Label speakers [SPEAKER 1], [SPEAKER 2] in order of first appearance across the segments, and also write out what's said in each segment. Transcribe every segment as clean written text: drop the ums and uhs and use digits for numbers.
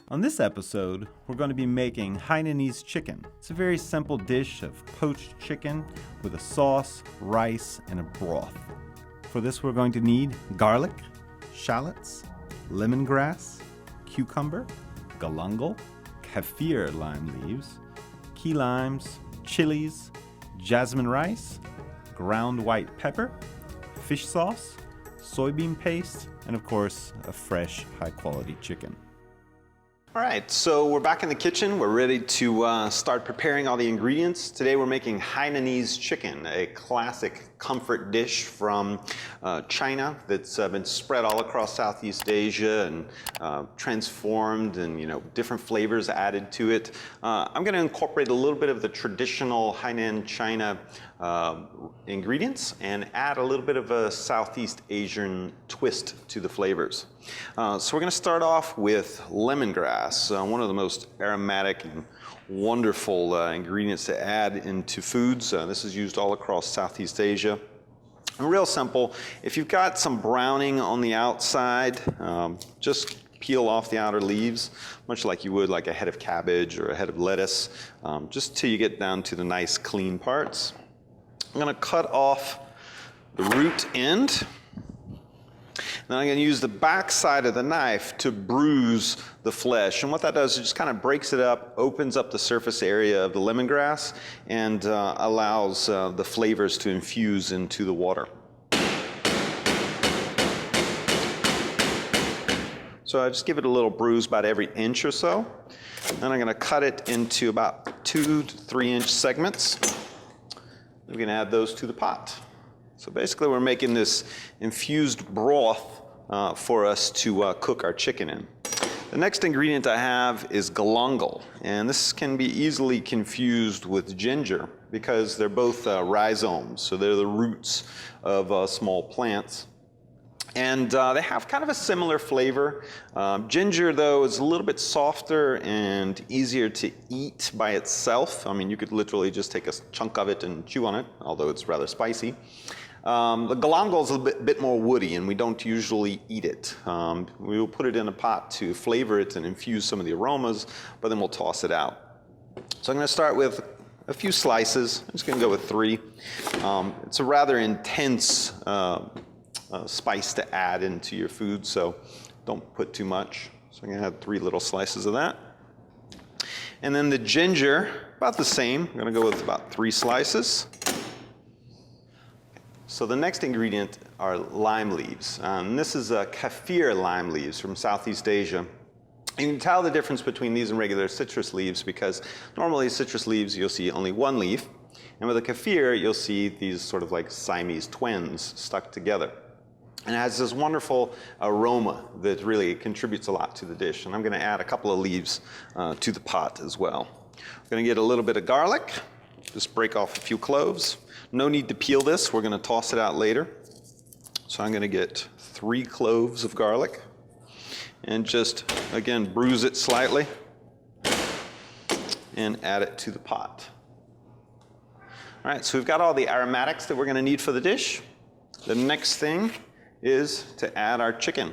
[SPEAKER 1] On this episode, we're going to be making Hainanese chicken. It's a very simple dish of poached chicken with a sauce, rice, and a broth. For this, we're going to need garlic, shallots, lemongrass, cucumber, galangal, kaffir lime leaves, key limes, chilies, jasmine rice, ground white pepper, fish sauce, soybean paste, and of course, a fresh, high-quality chicken.
[SPEAKER 2] All right, so we're back in the kitchen. We're ready to start preparing all the ingredients. Today we're making Hainanese chicken, a classic comfort dish from China that's been spread all across Southeast Asia and transformed, and different flavors added to it. I'm going to incorporate a little bit of the traditional Hainan China ingredients and add a little bit of a Southeast Asian twist to the flavors. So we're going to start off with lemongrass, one of the most aromatic and wonderful ingredients to add into foods. This is used all across Southeast Asia. And real simple. If you've got some browning on the outside, just peel off the outer leaves, much like you would like a head of cabbage or a head of lettuce, just till you get down to the nice clean parts. I'm going to cut off the root end. Then I'm going to use the back side of the knife to bruise the flesh. And what that does is it just kind of breaks it up, opens up the surface area of the lemongrass, and allows the flavors to infuse into the water. So I just give it a little bruise about every inch or so. Then I'm going to cut it into about 2 to 3 inch segments. We can add those to the pot. So basically we're making this infused broth for us to cook our chicken in. The next ingredient I have is galangal, and this can be easily confused with ginger because they're both rhizomes, so they're the roots of small plants. And they have kind of a similar flavor. Ginger, though, is a little bit softer and easier to eat by itself. I mean, you could literally just take a chunk of it and chew on it, although it's rather spicy. The galangal is a bit more woody, and we don't usually eat it. We will put it in a pot to flavor it and infuse some of the aromas, but then we'll toss it out. So I'm going to start with a few slices. I'm just going to go with 3. It's a rather intense spice to add into your food, so don't put too much. So I'm going to add 3 little slices of that. And then the ginger, about the same. I'm going to go with about 3 slices. So the next ingredient are lime leaves. And this is kaffir lime leaves from Southeast Asia. You can tell the difference between these and regular citrus leaves because normally citrus leaves you'll see only 1 leaf. And with a kaffir you'll see these sort of like Siamese twins stuck together. And it has this wonderful aroma that really contributes a lot to the dish. And I'm going to add a couple of leaves to the pot as well. We're going to get a little bit of garlic. Just break off a few cloves. No need to peel this. We're going to toss it out later. So I'm going to get 3 cloves of garlic and just, again, bruise it slightly and add it to the pot. All right, so we've got all the aromatics that we're going to need for the dish. The next thing is to add our chicken.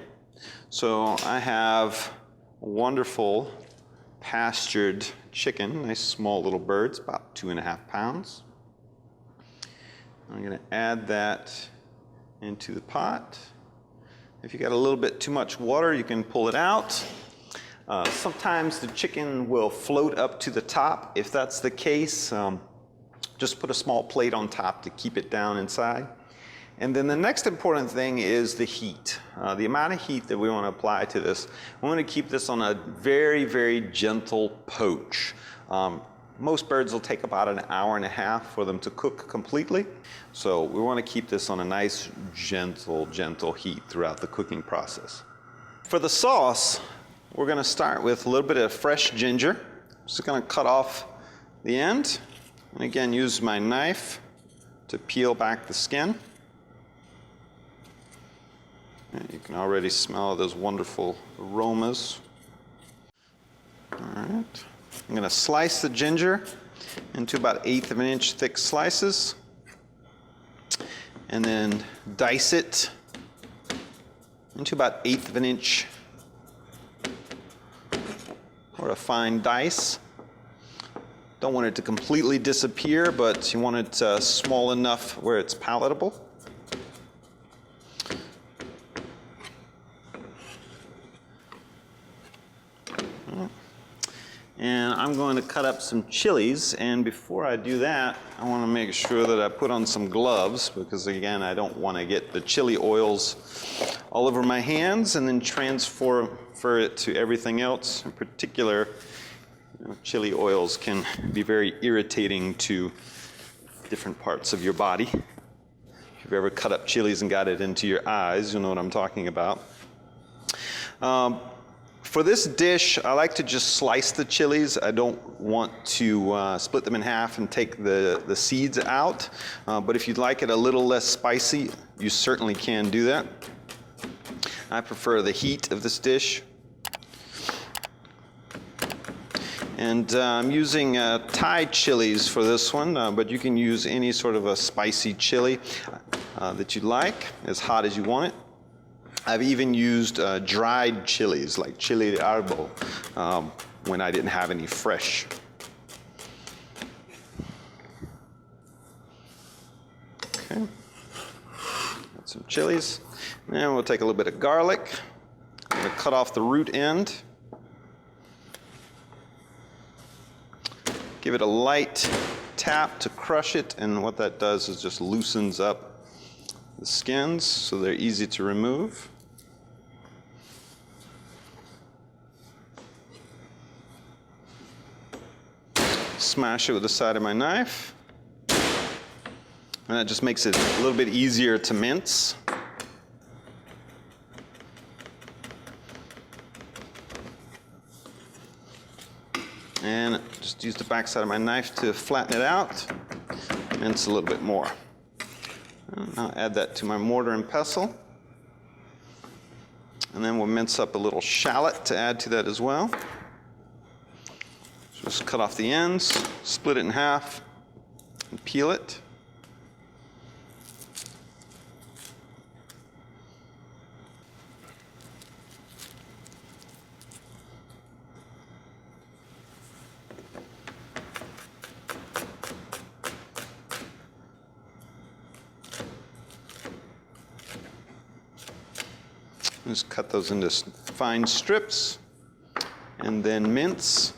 [SPEAKER 2] So I have a wonderful pastured chicken, nice small little birds, about 2.5 pounds. I'm going to add that into the pot. If you got a little bit too much water, you can pull it out. Sometimes the chicken will float up to the top. If that's the case, just put a small plate on top to keep it down inside. And then the next important thing is the heat. The amount of heat that we want to apply to this. We want to keep this on a very, very gentle poach. Most birds will take about 1.5 hours for them to cook completely. So we want to keep this on a nice, gentle heat throughout the cooking process. For the sauce, we're going to start with a little bit of fresh ginger. Just going to cut off the end. And again, use my knife to peel back the skin. And you can already smell those wonderful aromas. All right. I'm going to slice the ginger into about 1/8 of an inch thick slices. And then dice it into about 1/8 of an inch or a fine dice. Don't want it to completely disappear, but you want it small enough where it's palatable. And I'm going to cut up some chilies, and before I do that, I want to make sure that I put on some gloves, because again, I don't want to get the chili oils all over my hands and then transfer it to everything else. In particular, chili oils can be very irritating to different parts of your body. If you've ever cut up chilies and got it into your eyes, you'll know what I'm talking about. For this dish, I like to just slice the chilies. I don't want to split them in half and take the seeds out. But if you'd like it a little less spicy, you certainly can do that. I prefer the heat of this dish. And I'm using Thai chilies for this one, but you can use any sort of a spicy chili that you like, as hot as you want it. I've even used dried chilies, like chili de árbol, when I didn't have any fresh. Okay, got some chilies. And we'll take a little bit of garlic. I'm going to cut off the root end. Give it a light tap to crush it, and what that does is just loosens up the skins so they're easy to remove. Smash it with the side of my knife, and that just makes it a little bit easier to mince. And just use the back side of my knife to flatten it out, mince a little bit more. And I'll add that to my mortar and pestle. And then we'll mince up a little shallot to add to that as well. Just cut off the ends, split it in half, and peel it. Just cut those into fine strips and then mince.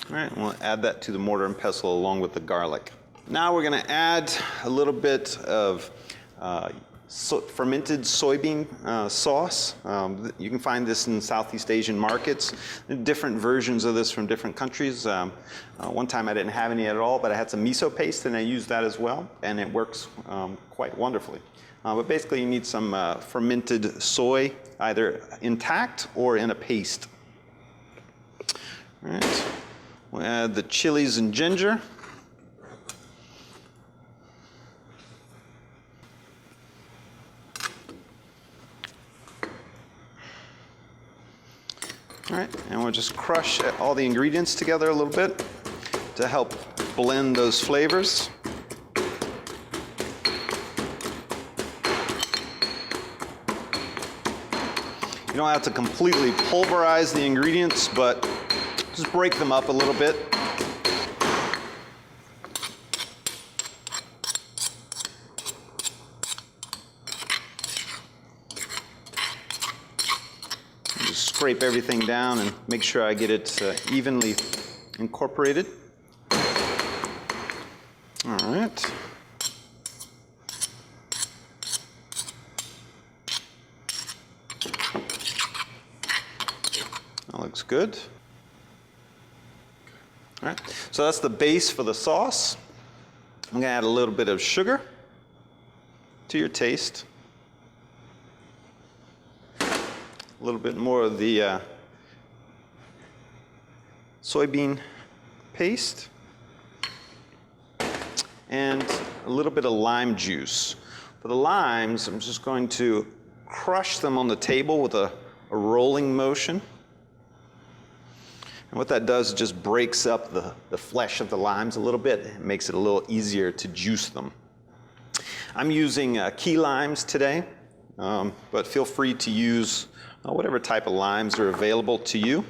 [SPEAKER 2] All right, and we'll add that to the mortar and pestle along with the garlic. Now we're going to add a little bit of fermented soybean sauce. You can find this in Southeast Asian markets. There are different versions of this from different countries. One time I didn't have any at all, but I had some miso paste and I used that as well, and it works quite wonderfully. But basically you need some fermented soy, either intact or in a paste. All right, we'll add the chilies and ginger. All right, and we'll just crush all the ingredients together a little bit to help blend those flavors. You don't have to completely pulverize the ingredients, but just break them up a little bit. Scrape everything down and make sure I get it evenly incorporated. All right. That looks good. All right, so that's the base for the sauce. I'm going to add a little bit of sugar to your taste. A little bit more of the soybean paste, and a little bit of lime juice. For the limes, I'm just going to crush them on the table with a rolling motion. And what that does is just breaks up the flesh of the limes a little bit. It makes it a little easier to juice them. I'm using key limes today, but feel free to use whatever type of limes are available to you.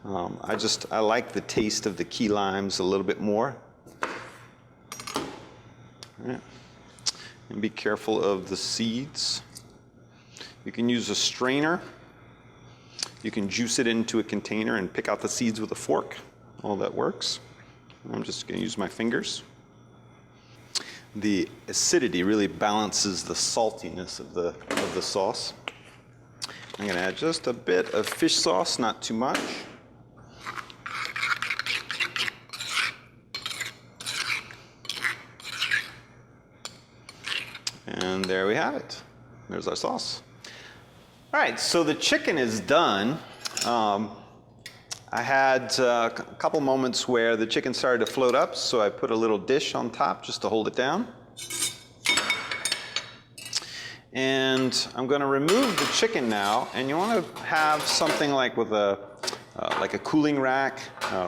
[SPEAKER 2] I like the taste of the key limes a little bit more. All right. And be careful of the seeds. You can use a strainer. You can juice it into a container and pick out the seeds with a fork. All that works. I'm just going to use my fingers. The acidity really balances the saltiness of the sauce. I'm going to add just a bit of fish sauce, not too much. And there we have it. There's our sauce. All right, so the chicken is done. I had a couple moments where the chicken started to float up, so I put a little dish on top just to hold it down. And I'm going to remove the chicken now, and you want to have something like with a cooling rack,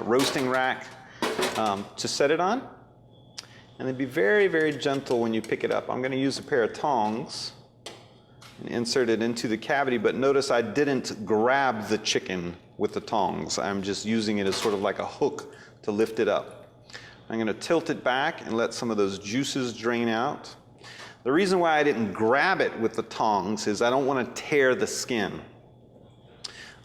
[SPEAKER 2] roasting rack, to set it on. And then be very, very gentle when you pick it up. I'm going to use a pair of tongs and insert it into the cavity, but notice I didn't grab the chicken with the tongs. I'm just using it as sort of like a hook to lift it up. I'm going to tilt it back and let some of those juices drain out. The reason why I didn't grab it with the tongs is I don't want to tear the skin.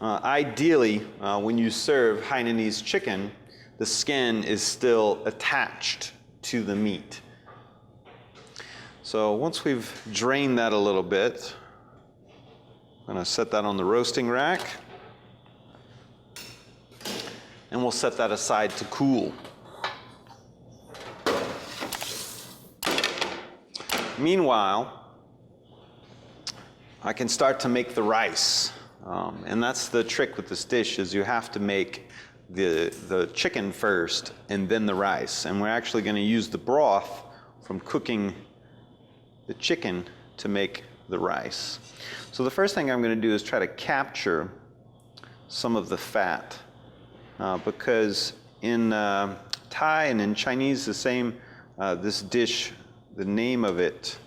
[SPEAKER 2] Ideally, when you serve Hainanese chicken, the skin is still attached to the meat. So once we've drained that a little bit, I'm going to set that on the roasting rack, and we'll set that aside to cool. Meanwhile, I can start to make the rice. And that's the trick with this dish, is you have to make the chicken first and then the rice. And we're actually going to use the broth from cooking the chicken to make the rice. So the first thing I'm going to do is try to capture some of the fat, because in Thai and in Chinese, this dish, the name of it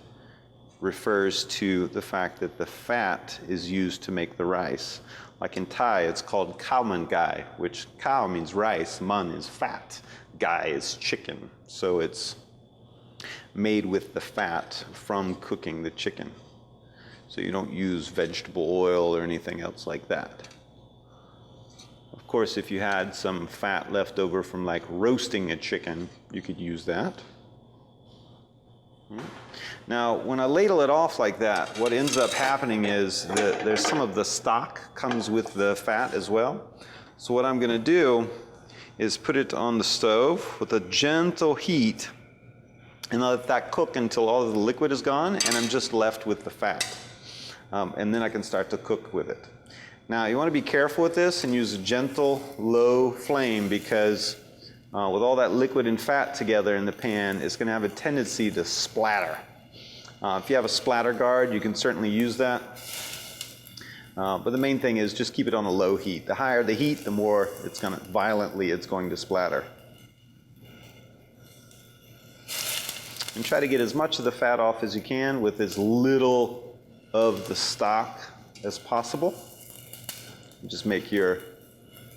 [SPEAKER 2] refers to the fact that the fat is used to make the rice. Like in Thai, it's called khao man gai, which khao means rice, man is fat, gai is chicken. So it's made with the fat from cooking the chicken. So you don't use vegetable oil or anything else like that. Of course, if you had some fat left over from like roasting a chicken, you could use that. Now, when I ladle it off like that, what ends up happening is that there's some of the stock comes with the fat as well. So what I'm going to do is put it on the stove with a gentle heat, and I'll let that cook until all of the liquid is gone, and I'm just left with the fat. And then I can start to cook with it. Now, you want to be careful with this and use a gentle, low flame, because with all that liquid and fat together in the pan, it's going to have a tendency to splatter. If you have a splatter guard, you can certainly use that. But the main thing is just keep it on a low heat. The higher the heat, the more it's going to splatter. And try to get as much of the fat off as you can with as little of the stock as possible. Just make your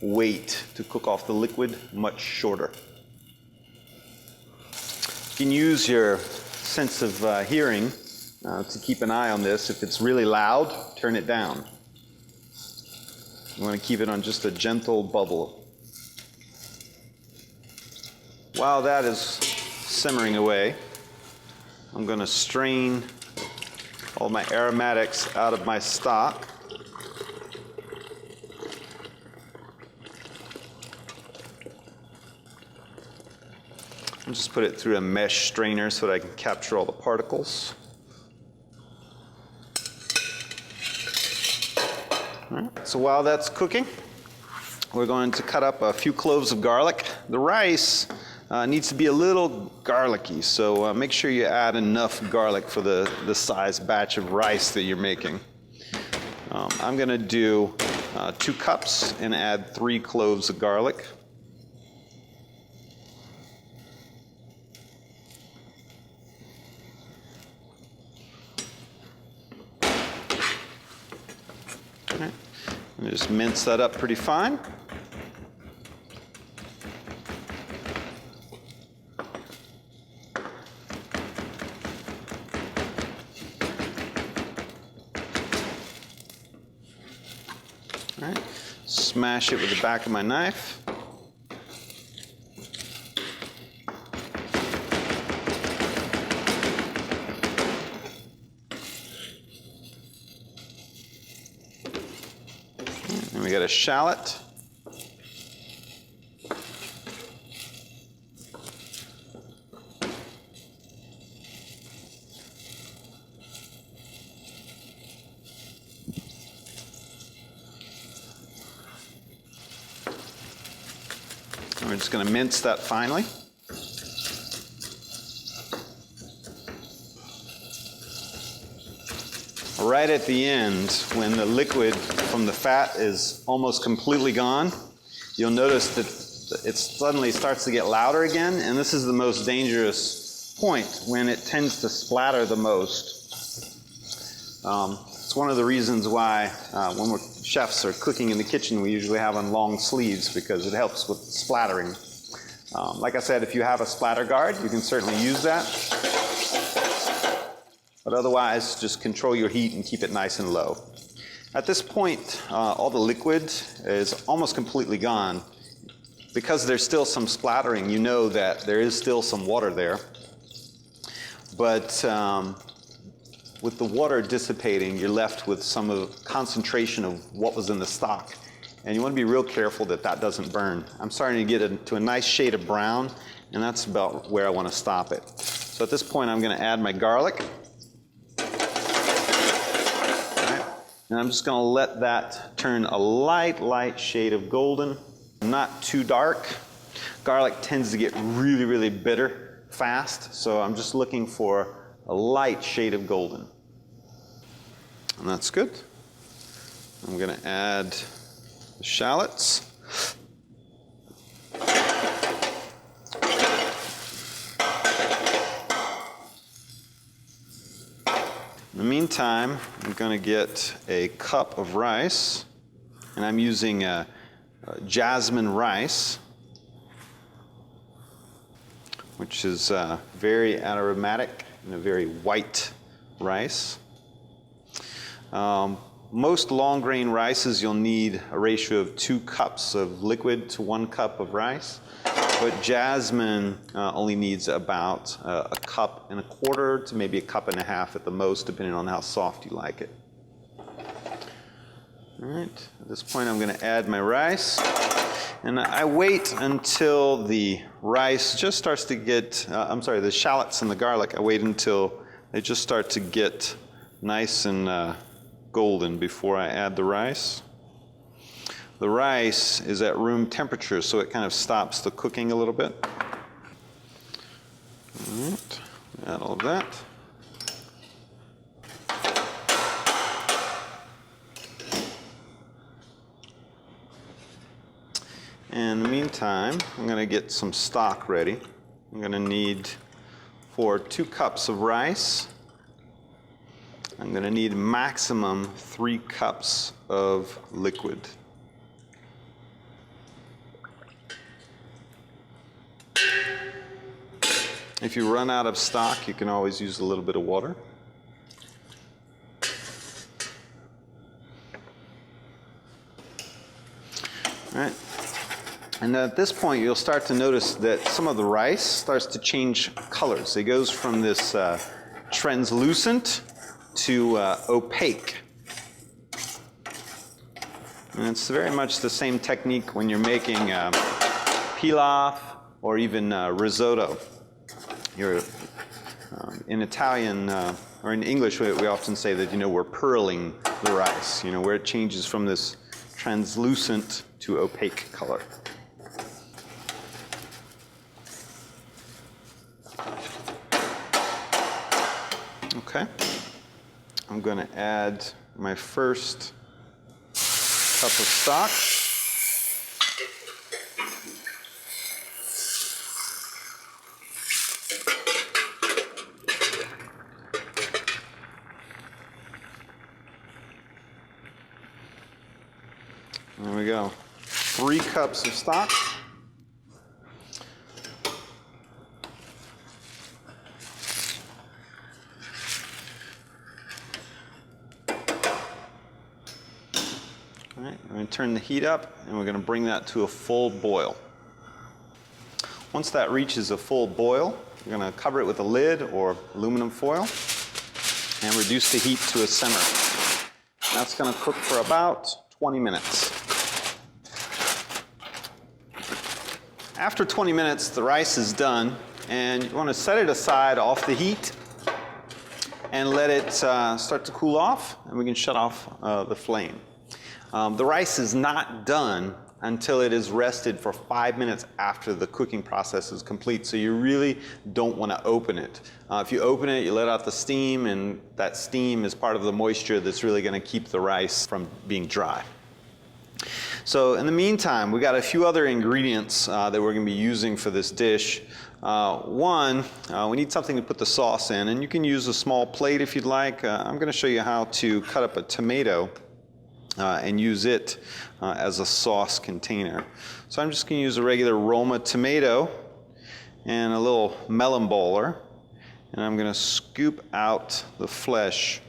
[SPEAKER 2] wait to cook off the liquid much shorter. You can use your sense of hearing to keep an eye on this. If it's really loud, turn it down. You want to keep it on just a gentle bubble. While that is simmering away, I'm going to strain all my aromatics out of my stock. And just put it through a mesh strainer so that I can capture all the particles. All right. So while that's cooking, we're going to cut up a few cloves of garlic. The rice needs to be a little garlicky, so make sure you add enough garlic for the size batch of rice that you're making. I'm going to do 2 cups and add 3 cloves of garlic. Just mince that up pretty fine. All right, smash it with the back of my knife. And we got a shallot. And we're just going to mince that finely. Right at the end, when the liquid from the fat is almost completely gone, you'll notice that it suddenly starts to get louder again, and this is the most dangerous point, when it tends to splatter the most. It's one of the reasons why when chefs are cooking in the kitchen, we usually have on long sleeves, because it helps with splattering. Like I said, if you have a splatter guard, you can certainly use that. But otherwise, just control your heat and keep it nice and low. At this point, all the liquid is almost completely gone. Because there's still some splattering, you know that there is still some water there. But with the water dissipating, you're left with some of the concentration of what was in the stock. And you want to be real careful that that doesn't burn. I'm starting to get into a nice shade of brown, and that's about where I want to stop it. So at this point, I'm going to add my garlic. And I'm just going to let that turn a light shade of golden, not too dark. Garlic tends to get really bitter fast, so I'm just looking for a light shade of golden. And that's good. I'm going to add the shallots. In the meantime, I'm going to get a cup of rice, and I'm using jasmine rice, which is very aromatic and a very white rice. Most long grain rices, you'll need a ratio of 2 cups of liquid to 1 cup of rice. But jasmine only needs about a cup and a quarter to maybe a cup and a half at the most, depending on how soft you like it. All right, at this point I'm going to add my rice. And I wait until the rice just starts to get, the shallots and the garlic, I wait until they just start to get nice and golden before I add the rice. The rice is at room temperature, so it kind of stops the cooking a little bit. All right, add all of that. And in the meantime, I'm going to get some stock ready. I'm going to need, for 2 cups of rice, I'm going to need maximum 3 cups of liquid. If you run out of stock, you can always use a little bit of water. All right. And at this point, you'll start to notice that some of the rice starts to change colors. It goes from this translucent to opaque. And it's very much the same technique when you're making pilaf or even risotto. In Italian, or in English, we often say that, we're pearling the rice, where it changes from this translucent to opaque color. Okay. I'm going to add my first cup of stock. There we go. 3 cups of stock. All right, we're going to turn the heat up and we're going to bring that to a full boil. Once that reaches a full boil, we're going to cover it with a lid or aluminum foil and reduce the heat to a simmer. That's going to cook for about 20 minutes. After 20 minutes, the rice is done, and you want to set it aside off the heat and let it start to cool off, and we can shut off the flame. The rice is not done until it is rested for 5 minutes after the cooking process is complete, so you really don't want to open it. If you open it, you let out the steam, and that steam is part of the moisture that's really going to keep the rice from being dry. So in the meantime, we got a few other ingredients that we're going to be using for this dish. One, we need something to put the sauce in, and you can use a small plate if you'd like. I'm going to show you how to cut up a tomato and use it as a sauce container. So I'm just going to use a regular Roma tomato and a little melon bowler, and I'm going to scoop out the flesh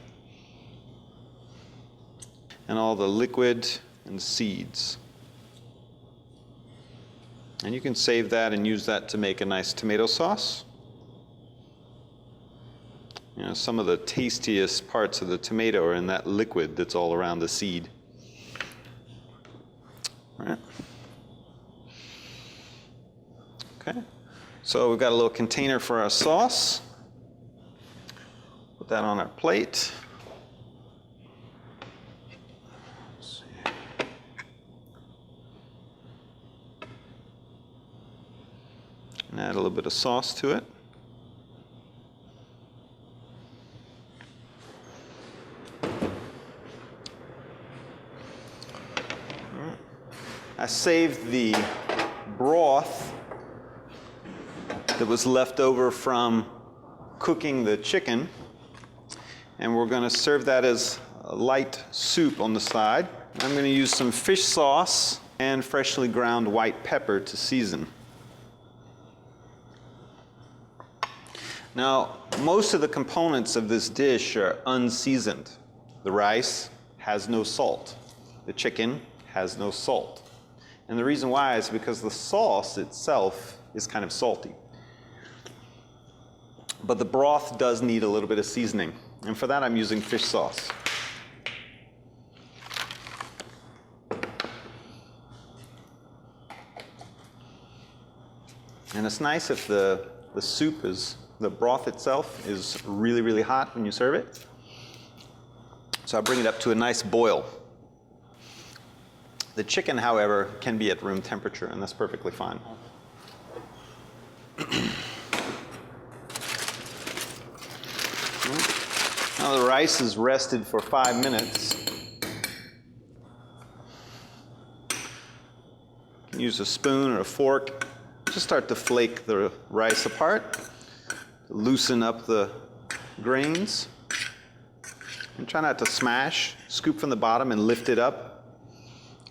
[SPEAKER 2] and all the liquid and seeds. And you can save that and use that to make a nice tomato sauce. You know, some of the tastiest parts of the tomato are in that liquid that's all around the seed. All right. Okay, so we've got a little container for our sauce. Put that on our plate. And add a little bit of sauce to it. I saved the broth that was left over from cooking the chicken, and we're going to serve that as a light soup on the side. I'm going to use some fish sauce and freshly ground white pepper to season. Now, most of the components of this dish are unseasoned. The rice has no salt. The chicken has no salt. And the reason why is because the sauce itself is kind of salty. But the broth does need a little bit of seasoning. And for that, I'm using fish sauce. And it's nice if the soup is, the broth itself is really, really hot when you serve it. So I bring it up to a nice boil. The chicken, however, can be at room temperature, and that's perfectly fine. Now the rice is rested for 5 minutes. You can use a spoon or a fork. Just start to flake the rice apart, loosen up the grains, and try not to smash. Scoop from the bottom and lift it up.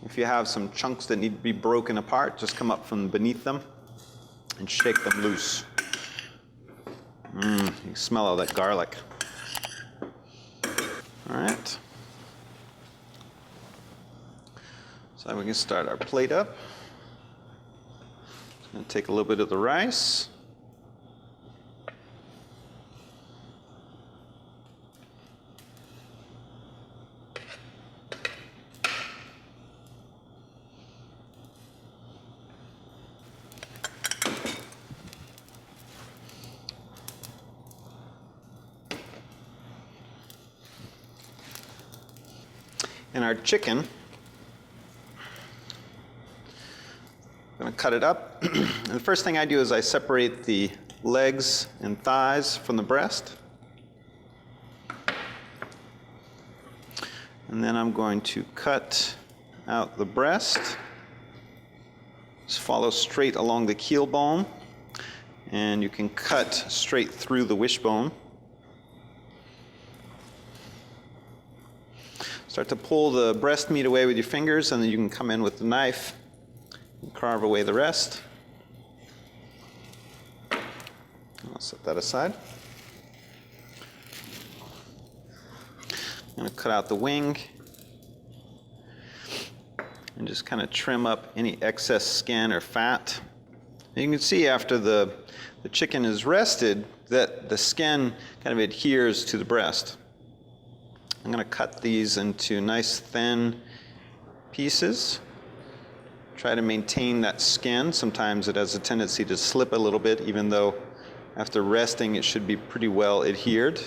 [SPEAKER 2] If you have some chunks that need to be broken apart, just come up from beneath them and shake them loose. You can smell all that garlic. All right. So we can start our plate up. Just going to take a little bit of the rice. And our chicken, I'm going to cut it up. And the first thing I do is I separate the legs and thighs from the breast. And then I'm going to cut out the breast. Just follow straight along the keel bone. And you can cut straight through the wishbone. Start to pull the breast meat away with your fingers, and then you can come in with the knife and carve away the rest. I'll set that aside. I'm going to cut out the wing and just kind of trim up any excess skin or fat. And you can see after the chicken is rested that the skin kind of adheres to the breast. I'm going to cut these into nice thin pieces. Try to maintain that skin. Sometimes it has a tendency to slip a little bit, even though after resting it should be pretty well adhered.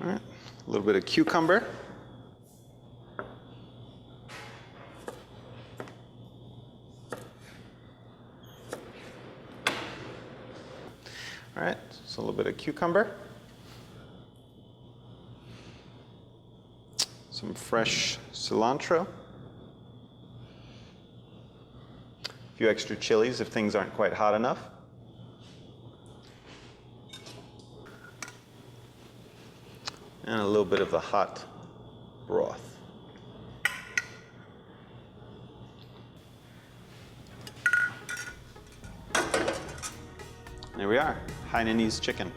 [SPEAKER 2] All right, a little bit of cucumber. All right, so a little bit of cucumber. Some fresh cilantro. A few extra chilies if things aren't quite hot enough. And a little bit of the hot broth. There we are, Hainanese chicken.